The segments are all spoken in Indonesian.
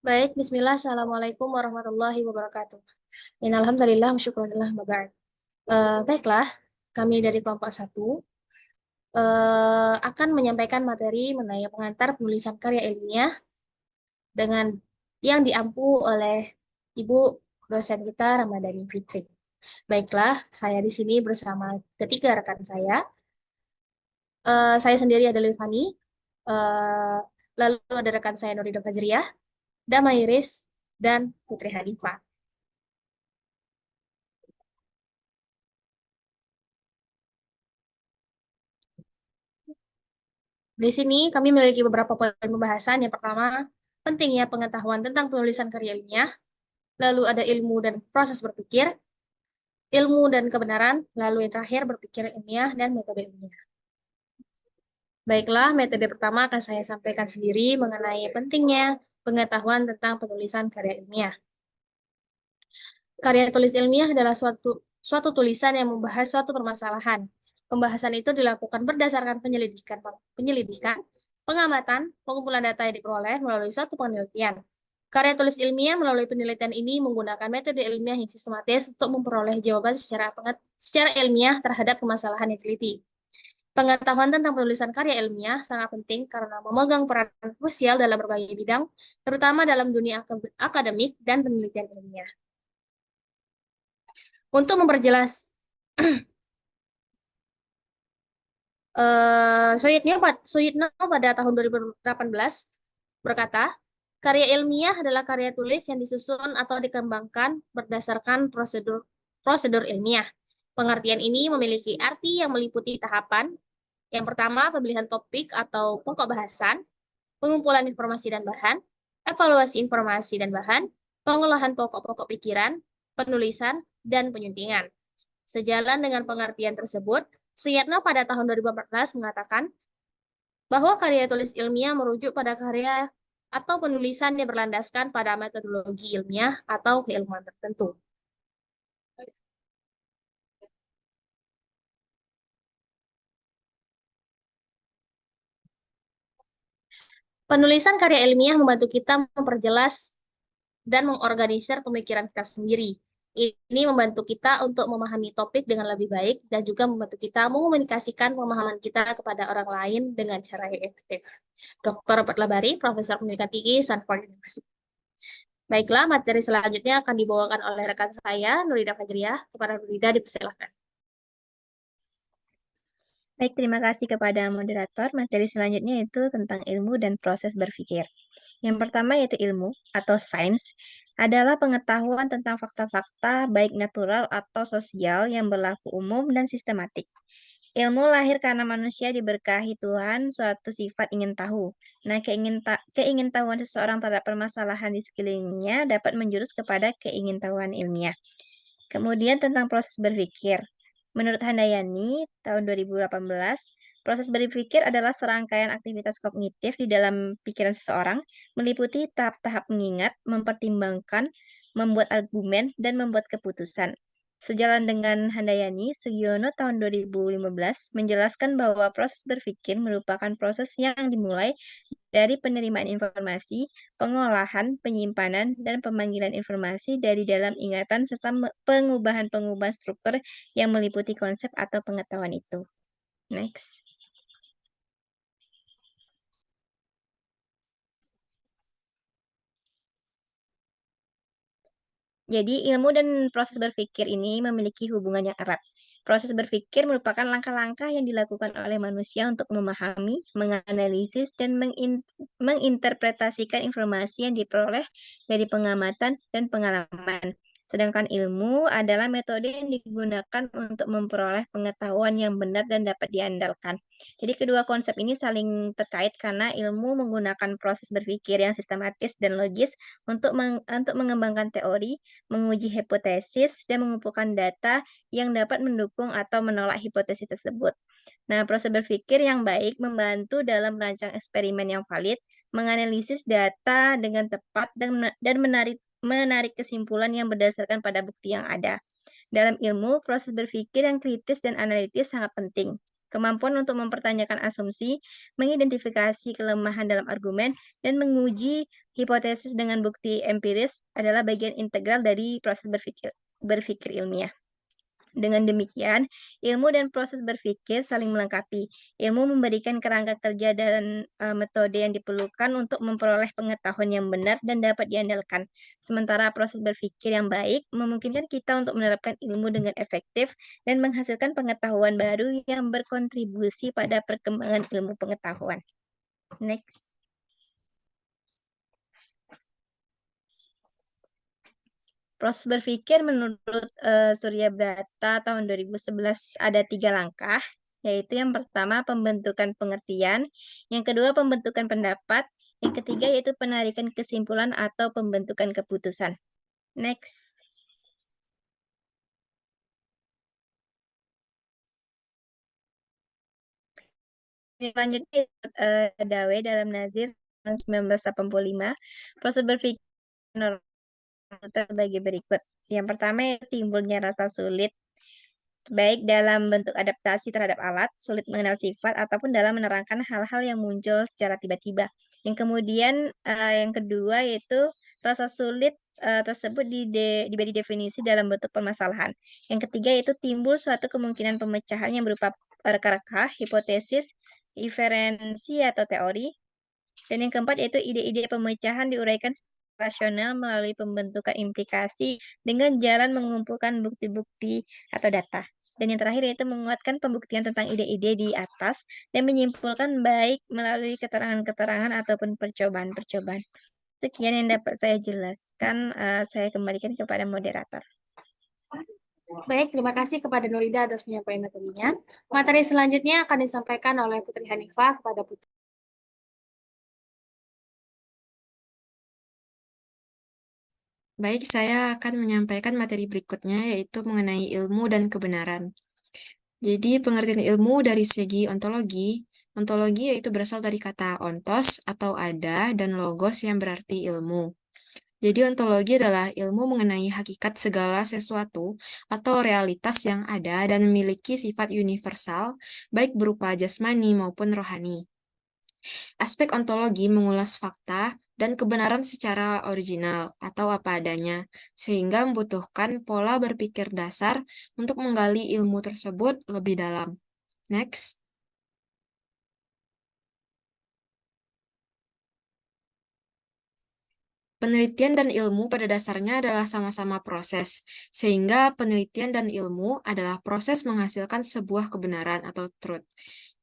Baik, bismillah, assalamualaikum warahmatullahi wabarakatuh. Alhamdulillah, syukurillah, ba'd. Baiklah, kami dari kelompok satu akan menyampaikan materi mengenai pengantar penulisan karya ilmiah dengan yang diampu oleh Ibu dosen kita Ramadhani Fitri. Baiklah, saya di sini bersama ketiga rekan saya. Saya sendiri adalah Fani, eh, lalu ada rekan saya Nurida Fajriyah, Dama Iris, dan Putri Hanifah. Di sini kami memiliki beberapa poin pembahasan. Yang pertama, pentingnya pengetahuan tentang penulisan karya ilmiah, lalu ada ilmu dan proses berpikir, ilmu dan kebenaran, lalu yang terakhir berpikir ilmiah dan metode ilmiah. Baiklah, metode pertama akan saya sampaikan sendiri mengenai pentingnya pengetahuan tentang penulisan karya ilmiah. Karya tulis ilmiah adalah suatu tulisan yang membahas suatu permasalahan. Pembahasan itu dilakukan berdasarkan penyelidikan, pengamatan, pengumpulan data yang diperoleh melalui suatu penelitian. Karya tulis ilmiah melalui penelitian ini menggunakan metode ilmiah yang sistematis untuk memperoleh jawaban secara ilmiah terhadap permasalahan yang diteliti. Pengetahuan tentang penulisan karya ilmiah sangat penting karena memegang peran krusial dalam berbagai bidang, terutama dalam dunia akademik dan penelitian ilmiah. Untuk memperjelas Suyitno pada tahun 2018 berkata, karya ilmiah adalah karya tulis yang disusun atau dikembangkan berdasarkan prosedur prosedur ilmiah. Pengertian ini memiliki arti yang meliputi tahapan. Yang pertama, pemilihan topik atau pokok bahasan, pengumpulan informasi dan bahan, evaluasi informasi dan bahan, pengolahan pokok-pokok pikiran, penulisan, dan penyuntingan. Sejalan dengan pengertian tersebut, Suyatno pada tahun 2014 mengatakan bahwa karya tulis ilmiah merujuk pada karya atau penulisan yang berlandaskan pada metodologi ilmiah atau keilmuan tertentu. Penulisan karya ilmiah membantu kita memperjelas dan mengorganisir pemikiran kita sendiri. Ini membantu kita untuk memahami topik dengan lebih baik dan juga membantu kita mengomunikasikan pemahaman kita kepada orang lain dengan cara yang efektif. Dr. Robert Labari, Profesor Pendidikan Tinggi, Stanford University. Baiklah, materi selanjutnya akan dibawakan oleh rekan saya, Nurida Fajriyah. Kepada Nurida, dipersilakan. Baik, terima kasih kepada moderator. Materi selanjutnya itu tentang ilmu dan proses berpikir. Yang pertama yaitu ilmu atau sains adalah pengetahuan tentang fakta-fakta baik natural atau sosial yang berlaku umum dan sistematik. Ilmu lahir karena manusia diberkahi Tuhan suatu sifat ingin tahu. Nah, keingintahuan seseorang terhadap permasalahan di sekelilingnya dapat menjurus kepada keingintahuan ilmiah. Kemudian tentang proses berpikir. Menurut Handayani, tahun 2018, proses berpikir adalah serangkaian aktivitas kognitif di dalam pikiran seseorang, meliputi tahap-tahap mengingat, mempertimbangkan, membuat argumen, dan membuat keputusan. Sejalan dengan Handayani, Sugiono tahun 2015 menjelaskan bahwa proses berpikir merupakan proses yang dimulai dari penerimaan informasi, pengolahan, penyimpanan, dan pemanggilan informasi dari dalam ingatan serta pengubahan-pengubahan struktur yang meliputi konsep atau pengetahuan itu. Next. Jadi, ilmu dan proses berpikir ini memiliki hubungan yang erat. Proses berpikir merupakan langkah-langkah yang dilakukan oleh manusia untuk memahami, menganalisis, dan menginterpretasikan informasi yang diperoleh dari pengamatan dan pengalaman. Sedangkan ilmu adalah metode yang digunakan untuk memperoleh pengetahuan yang benar dan dapat diandalkan. Jadi kedua konsep ini saling terkait karena ilmu menggunakan proses berpikir yang sistematis dan logis untuk mengembangkan teori, menguji hipotesis, dan mengumpulkan data yang dapat mendukung atau menolak hipotesis tersebut. Nah, proses berpikir yang baik membantu dalam merancang eksperimen yang valid, menganalisis data dengan tepat, dan menarik kesimpulan yang berdasarkan pada bukti yang ada. Dalam ilmu, proses berpikir yang kritis dan analitis sangat penting. Kemampuan untuk mempertanyakan asumsi, mengidentifikasi kelemahan dalam argumen, dan menguji hipotesis dengan bukti empiris adalah bagian integral dari proses berpikir ilmiah. Dengan demikian, ilmu dan proses berpikir saling melengkapi. Ilmu memberikan kerangka kerja dan metode yang diperlukan untuk memperoleh pengetahuan yang benar dan dapat diandalkan. Sementara proses berpikir yang baik memungkinkan kita untuk menerapkan ilmu dengan efektif dan menghasilkan pengetahuan baru yang berkontribusi pada perkembangan ilmu pengetahuan. Next. Proses berpikir menurut Surya Brata tahun 2011 ada 3 langkah, yaitu yang pertama pembentukan pengertian, yang kedua pembentukan pendapat, yang ketiga yaitu penarikan kesimpulan atau pembentukan keputusan. Next. Selanjutnya Dawe dalam Nazir tahun 1985, proses berpikir terbagi berikut. Yang pertama timbulnya rasa sulit baik dalam bentuk adaptasi terhadap alat, sulit mengenal sifat, ataupun dalam menerangkan hal-hal yang muncul secara tiba-tiba. Yang kemudian, yang kedua yaitu rasa sulit tersebut diberi definisi dalam bentuk permasalahan. Yang ketiga yaitu timbul suatu kemungkinan pemecahan yang berupa reka-reka, hipotesis, inferensi atau teori. Dan yang keempat yaitu ide-ide pemecahan diuraikan rasional melalui pembentukan implikasi dengan jalan mengumpulkan bukti-bukti atau data. Dan yang terakhir yaitu menguatkan pembuktian tentang ide-ide di atas dan menyimpulkan baik melalui keterangan-keterangan ataupun percobaan-percobaan. Sekian yang dapat saya jelaskan. Saya kembalikan kepada moderator. Baik, terima kasih kepada Nurida atas penyampaian materinya. Materi selanjutnya akan disampaikan oleh Putri Hanifah kepada Putri. Baik, saya akan menyampaikan materi berikutnya, yaitu mengenai ilmu dan kebenaran. Jadi, pengertian ilmu dari segi ontologi yaitu berasal dari kata ontos atau ada dan logos yang berarti ilmu. Jadi, ontologi adalah ilmu mengenai hakikat segala sesuatu atau realitas yang ada dan memiliki sifat universal, baik berupa jasmani maupun rohani. Aspek ontologi mengulas fakta dan kebenaran secara original atau apa adanya, sehingga membutuhkan pola berpikir dasar untuk menggali ilmu tersebut lebih dalam. Next. Penelitian dan ilmu pada dasarnya adalah sama-sama proses, sehingga penelitian dan ilmu adalah proses menghasilkan sebuah kebenaran atau truth.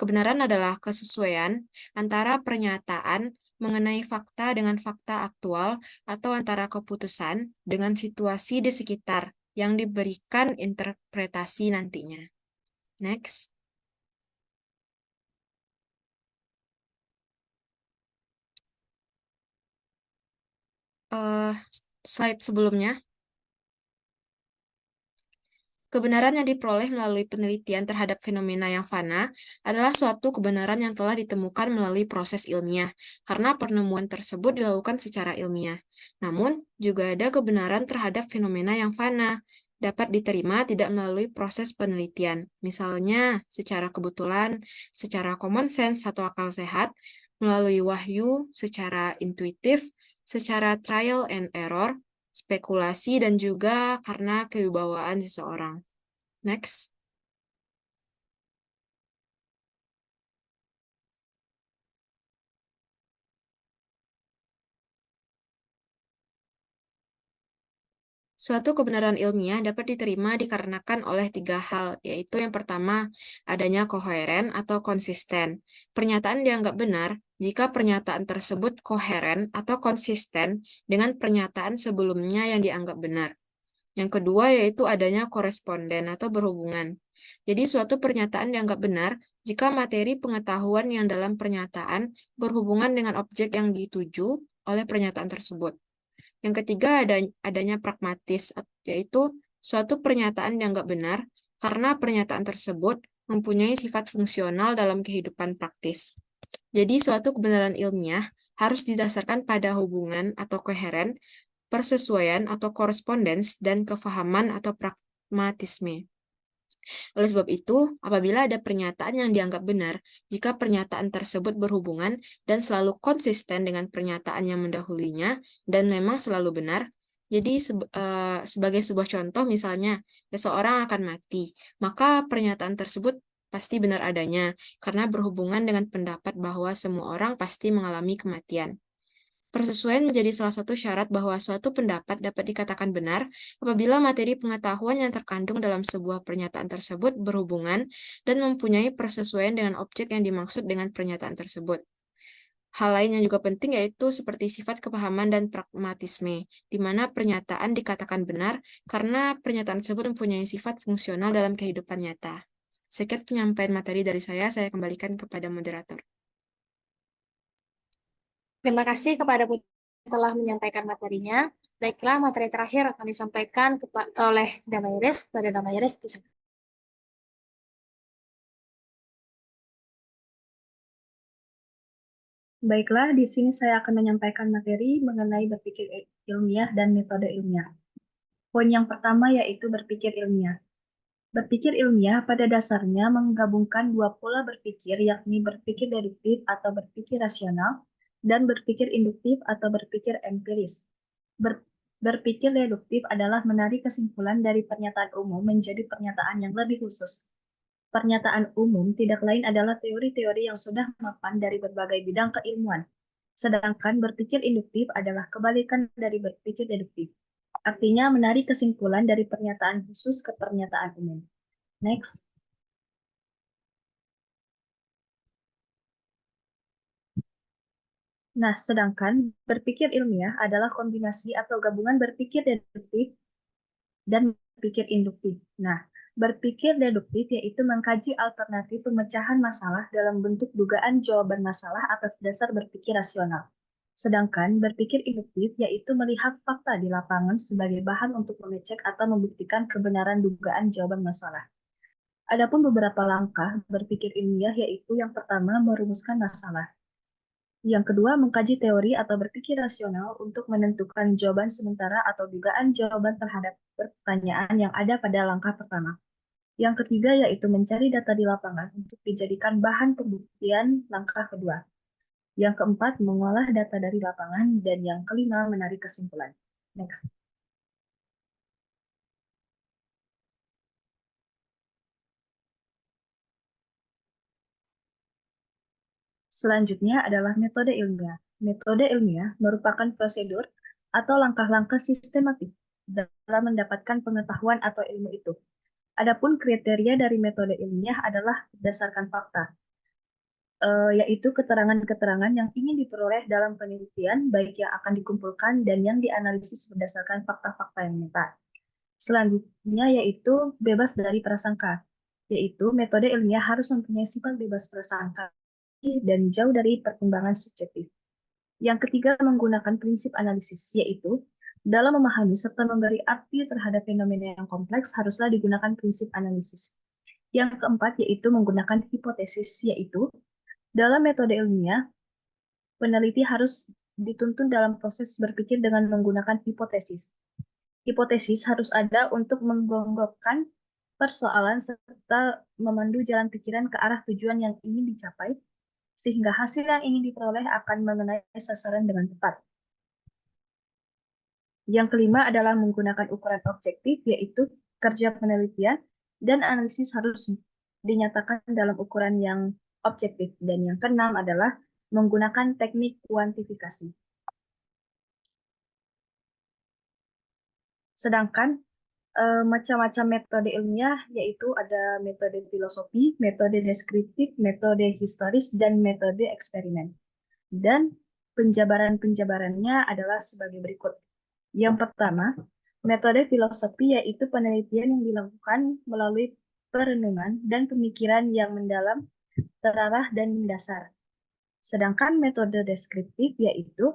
Kebenaran adalah kesesuaian antara pernyataan mengenai fakta dengan fakta aktual atau antara keputusan dengan situasi di sekitar yang diberikan interpretasi nantinya. Next. Slide sebelumnya. Kebenaran yang diperoleh melalui penelitian terhadap fenomena yang fana adalah suatu kebenaran yang telah ditemukan melalui proses ilmiah, karena penemuan tersebut dilakukan secara ilmiah. Namun, juga ada kebenaran terhadap fenomena yang fana, dapat diterima tidak melalui proses penelitian, misalnya secara kebetulan, secara common sense atau akal sehat, melalui wahyu, secara intuitif, secara trial and error, spekulasi, dan juga karena kewibawaan seseorang. Next. Suatu kebenaran ilmiah dapat diterima dikarenakan oleh 3 hal, yaitu yang pertama, adanya koheren atau konsisten. Pernyataan dianggap benar jika pernyataan tersebut koheren atau konsisten dengan pernyataan sebelumnya yang dianggap benar. Yang kedua yaitu adanya koresponden atau berhubungan. Jadi suatu pernyataan dianggap benar jika materi pengetahuan yang dalam pernyataan berhubungan dengan objek yang dituju oleh pernyataan tersebut. Yang ketiga adanya pragmatis, yaitu suatu pernyataan dianggap benar karena pernyataan tersebut mempunyai sifat fungsional dalam kehidupan praktis. Jadi suatu kebenaran ilmiah harus didasarkan pada hubungan atau koheren, persesuaian atau korespondens, dan kefahaman atau pragmatisme. Oleh sebab itu, apabila ada pernyataan yang dianggap benar, jika pernyataan tersebut berhubungan dan selalu konsisten dengan pernyataan yang mendahulunya dan memang selalu benar, jadi sebagai sebuah contoh misalnya, seseorang akan mati, maka pernyataan tersebut pasti benar adanya karena berhubungan dengan pendapat bahwa semua orang pasti mengalami kematian. Persesuaian menjadi salah satu syarat bahwa suatu pendapat dapat dikatakan benar apabila materi pengetahuan yang terkandung dalam sebuah pernyataan tersebut berhubungan dan mempunyai persesuaian dengan objek yang dimaksud dengan pernyataan tersebut. Hal lain yang juga penting yaitu seperti sifat kepahaman dan pragmatisme, di mana pernyataan dikatakan benar karena pernyataan tersebut mempunyai sifat fungsional dalam kehidupan nyata. Sekian penyampaian materi dari saya kembalikan kepada moderator. Terima kasih kepada Bu telah menyampaikan materinya. Baiklah, materi terakhir akan disampaikan oleh Damairis. Kepada Damairis, bisa. Baiklah, di sini saya akan menyampaikan materi mengenai berpikir ilmiah dan metode ilmiah. Poin yang pertama yaitu berpikir ilmiah. Berpikir ilmiah pada dasarnya menggabungkan dua pola berpikir, yakni berpikir deduktif atau berpikir rasional, dan berpikir induktif atau berpikir empiris. Berpikir deduktif adalah menarik kesimpulan dari pernyataan umum menjadi pernyataan yang lebih khusus. Pernyataan umum tidak lain adalah teori-teori yang sudah mapan dari berbagai bidang keilmuan. Sedangkan berpikir induktif adalah kebalikan dari berpikir deduktif. Artinya menarik kesimpulan dari pernyataan khusus ke pernyataan umum. Next. Nah, sedangkan berpikir ilmiah adalah kombinasi atau gabungan berpikir deduktif dan berpikir induktif. Nah, berpikir deduktif yaitu mengkaji alternatif pemecahan masalah dalam bentuk dugaan jawaban masalah atas dasar berpikir rasional. Sedangkan berpikir induktif yaitu melihat fakta di lapangan sebagai bahan untuk mengecek atau membuktikan kebenaran dugaan jawaban masalah. Adapun beberapa langkah berpikir ilmiah yaitu yang pertama merumuskan masalah. Yang kedua, mengkaji teori atau berpikir rasional untuk menentukan jawaban sementara atau dugaan jawaban terhadap pertanyaan yang ada pada langkah pertama. Yang ketiga, yaitu mencari data di lapangan untuk dijadikan bahan pembuktian langkah kedua. Yang keempat, mengolah data dari lapangan. Dan yang kelima, menarik kesimpulan. Next. Selanjutnya adalah metode ilmiah. Metode ilmiah merupakan prosedur atau langkah-langkah sistematik dalam mendapatkan pengetahuan atau ilmu itu. Adapun kriteria dari metode ilmiah adalah berdasarkan fakta, yaitu keterangan-keterangan yang ingin diperoleh dalam penelitian, baik yang akan dikumpulkan dan yang dianalisis berdasarkan fakta-fakta yang nyata. Selanjutnya yaitu bebas dari prasangka, yaitu metode ilmiah harus mempunyai sifat bebas prasangka dan jauh dari pertimbangan subjektif. Yang ketiga, menggunakan prinsip analisis, yaitu dalam memahami serta memberi arti terhadap fenomena yang kompleks haruslah digunakan prinsip analisis. Yang keempat, yaitu menggunakan hipotesis, yaitu dalam metode ilmiah, peneliti harus dituntun dalam proses berpikir dengan menggunakan hipotesis. Hipotesis harus ada untuk menggonggokkan persoalan serta memandu jalan pikiran ke arah tujuan yang ingin dicapai, sehingga hasil yang ingin diperoleh akan mengenai sasaran dengan tepat. Yang kelima adalah menggunakan ukuran objektif, yaitu kerja penelitian dan analisis harus dinyatakan dalam ukuran yang objektif. Dan yang keenam adalah menggunakan teknik kuantifikasi. Sedangkan macam-macam metode ilmiah yaitu ada metode filosofi, metode deskriptif, metode historis, dan metode eksperimen. Dan penjabaran-penjabarannya adalah sebagai berikut. Yang pertama, metode filosofi yaitu penelitian yang dilakukan melalui perenungan dan pemikiran yang mendalam, terarah, dan mendasar. Sedangkan metode deskriptif yaitu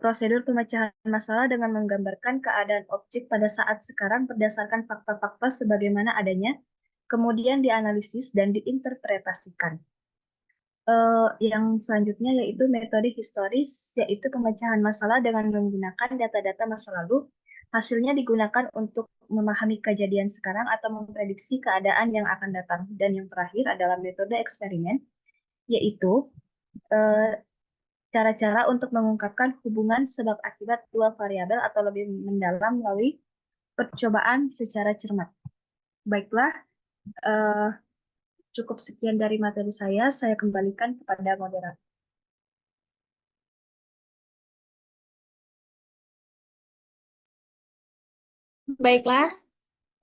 prosedur pemecahan masalah dengan menggambarkan keadaan objek pada saat sekarang berdasarkan fakta-fakta sebagaimana adanya, kemudian dianalisis dan diinterpretasikan. Yang selanjutnya yaitu metode historis, yaitu pemecahan masalah dengan menggunakan data-data masa lalu Hasilnya digunakan untuk memahami kejadian sekarang atau memprediksi keadaan yang akan datang. Dan yang terakhir adalah metode eksperimen, yaitu eh, cara-cara untuk mengungkapkan hubungan sebab akibat dua variabel atau lebih mendalam melalui percobaan secara cermat. Baiklah, eh, cukup sekian dari materi saya kembalikan kepada moderator. Baiklah,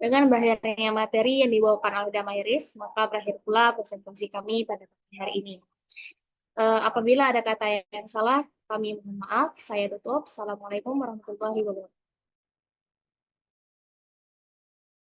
dengan berakhirnya materi yang dibawakan oleh Damairis, maka berakhir pula presentasi kami pada pagi hari ini. Apabila ada kata yang salah, kami mohon maaf. Saya tutup. Assalamualaikum warahmatullahi wabarakatuh.